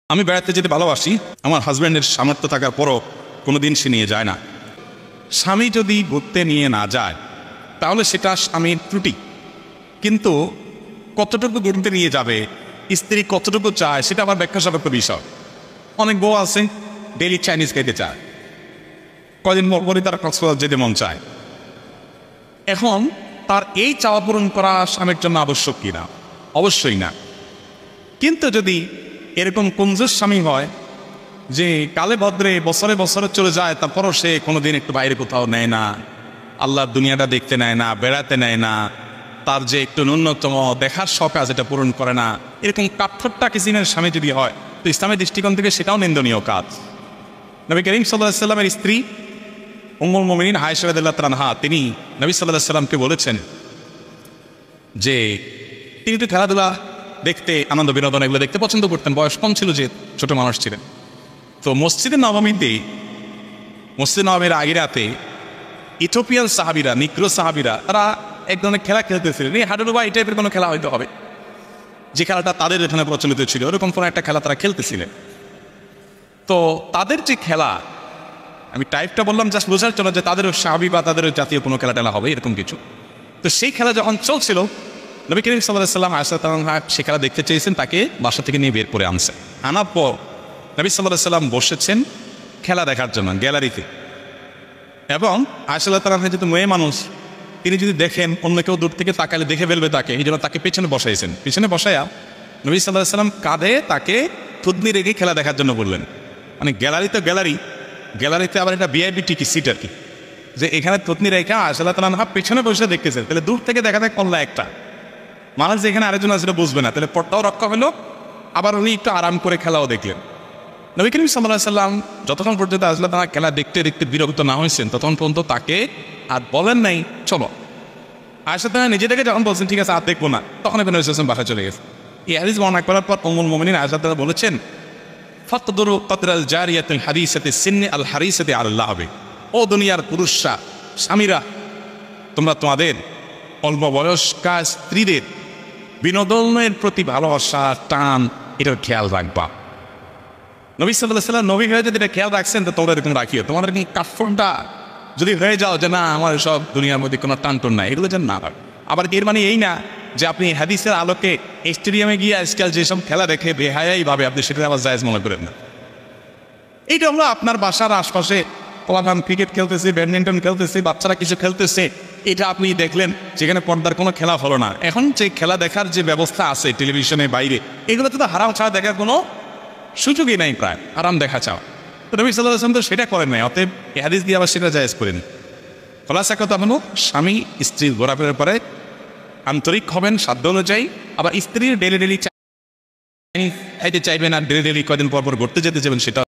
আমি বেড়াতে যেতে ভালোবাসি, আমার হাজব্যান্ডের সামর্থ্য থাকার পরও কোনোদিন সে নিয়ে যায় না। স্বামী যদি ঘুরতে নিয়ে না যায় তাহলে সেটা স্বামীর ত্রুটি, কিন্তু কতটুকু ঘুরতে নিয়ে যাবে, স্ত্রী কতটুকু চায়, সেটা আমার ব্যাখ্যা সাপেক্ষ বিষয়। অনেক বউ আছে ডেলি চাইনিজ খেতে চায়, কদিন পরপরই তারা কক্সবাজার যেতে মন চায়। এখন তার এই চাওয়া পূরণ করা স্বামীর জন্য আবশ্যক কিনা? অবশ্যই না। কিন্তু যদি এরকম কঞ্জুস স্বামী হয় যে কালে ভদ্রে বছরে বছরে চলে যায়, তারপরও সে কোনোদিন একটু বাইরে কোথাও নেয় না, আল্লাহর দুনিয়াটা দেখতে নেয় না, বেড়াতে নেয় না, তার যে একটু ন্যূনতম দেখার শখ আছে এটা পূরণ করে না, এরকম কাঠঠোট্টা কিসিমের স্বামী যদি হয়, তো ইসলামের দৃষ্টিকোণ থেকে সেটাও নিন্দনীয় কাজ। নবী করিম সাল্লাল্লাহু আলাইহি ওয়াসাল্লামের স্ত্রী উম্মুল মুমিনিন আয়েশা রাদিয়াল্লাহু তাআলা আনহা, তিনি নবী সাল্লাল্লাহু আলাইহি ওয়াসাল্লামকে বলেছেন যে তিনি তো খেলাধুলা দেখতে, আনন্দ বিনোদন এগুলো দেখতে পছন্দ করতেন, বয়স কম ছিল, যে ছোট মানুষ ছিলেন। তো মসজিদে নববীতে, মসজিদ নববীর আগের রাতে ইথিওপিয়ান সাহাবিরা, নিগ্রো সাহাবিরা, তারা এক ধরনের খেলা খেলতেছিলেন। এই হাডুডুবা এই টাইপের কোনো খেলা হয়তো হবে, যে খেলাটা তাদের এখানে প্রচলিত ছিল, এরকম কোনো একটা খেলা তারা খেলতেছিলেন। তো তাদের যে খেলা, আমি টাইপটা বললাম জাস্ট বোঝার জন্য যে তাদের সাহাবি বা তাদের জাতীয় কোনো খেলা টেলা হবে এরকম কিছু। তো সেই খেলা যখন চলছিল, নবী করিম সাল্লাল্লাহু আলাইহি ওয়াসাল্লাম আয়েশা রাদিয়াল্লাহু আনহা সে খেলা দেখতে চেয়েছেন, তাকে বাসা থেকে নিয়ে বের করে আনছে। আনার পর নবী সাল্লাল্লাহু আলাইহি ওয়াসাল্লাম বসেছেন খেলা দেখার জন্য গ্যালারিতে, এবং আয়েশা রাদিয়াল্লাহু তাআলা যেহেতু মেয়ে মানুষ, তিনি যদি দেখেন অন্য কেউ দূর থেকে তাকালে দেখে ফেলবে তাকে, এই জন্য তাকে পেছনে বসাইছেন। পেছনে বসাইয়া নবী সাল্লাল্লাহু আলাইহি ওয়াসাল্লাম কাঁধে তাকে থুতনি রেখে খেলা দেখার জন্য বললেন। মানে গ্যালারি তো গ্যালারিতে আবার এটা ভিআইপি টিকি সিট আর কি, যে এখানে থুতনি রেখা আয়েশা রাদিয়াল্লাহু তাআলা পেছনে বসে দেখতেছেন। তাহলে দূর থেকে দেখা যায় কল্লা একটা মানুষ, যেখানে আরেকজন আছে বুঝবে না, তাহলে পটটাও রক্ষা হলো, আবার উনি একটু আরাম করে খেলাও দেখলেন। নবী করিম সাল্লাল্লাহু আলাইহি ওয়াসাল্লাম যতক্ষণ পর্যন্ত আয়েশা রাদিয়াল্লাহু তাআলা খেলা দেখতে দেখতে বিরক্ত না হয়েছেন, ততক্ষণ পর্যন্ত তাকে আর বলেন নাই চলো। আয়েশা রাদিয়াল্লাহু নিজে থেকে যখন বলছেন ঠিক আছে আর দেখবো না, তখন নবী সাল্লাল্লাহু বাসায় চলে গেছে। এই হাদিস বর্ণনা করার পর উম্মুল মুমিনিন আয়েশা রাদিয়াল্লাহু বলেছেন, ফাতদুরু কতরাল জারিয়াতুল হাদিসাতি সিন্নি আল হারিসাতি আল্লাহ হবে। ও দুনিয়ার পুরুষরা, স্বামীরা, তোমরা তোমাদের অল্প বয়স্কা স্ত্রীদের বিনোদনের প্রতি ভালোবাসা, টান, এটার খেয়াল রাখবা। নবী সাল্লাল্লাহু আলাইহি ওয়াসাল্লাম নবী হয়ে যদি এটা খেয়াল রাখছেন, তো তোমরা এরকম রাখিও। তোমাদের কি কাফনটা যদি হয়ে যাও যে না আমার সব দুনিয়ার মধ্যে কোনো টান টন নাই, এগুলো যেন না হয়। আবার এর মানে এই না যে আপনি হাদিসের আলোকে স্টেডিয়ামে গিয়ে আজকাল যেসব খেলা দেখে বেহায়াই ভাবে আপনি সেটা আবার জায়েজ মনে করেন না। এইটা হলো আপনার বাসার আশপাশে পোলাপান ক্রিকেট খেলতেছে, ব্যাডমিন্টন খেলতেছে, বাচ্চারা কিছু খেলতেছে, এটা আপনি দেখলেন, যেখানে পর্দার কোনো খেলা হলো না। এখন যে খেলা দেখার যে ব্যবস্থা আছে টেলিভিশনের বাইরে, এগুলোতে তো হারাম ছাড়া দেখার কোনো সুযোগই নাই, প্রায় আরাম দেখা চাও। তো নবী সাল্লাল্লাহু আলাইহি ওয়াসাল্লাম তো সেটা করেন নাই, অতএব এই হাদিস দিয়ে আবার সেটা জায়েজ করেন। খোলাসা কথা হলো, স্বামী স্ত্রীর ঘোরাফেরার পরে আন্তরিক হবেন সাধ্য অনুযায়ী। আবার স্ত্রীর ডেলি খাইতে চাইবেন আর ডেলি কদিন পর পর ঘুরতে যেতে যাবেন, সেটা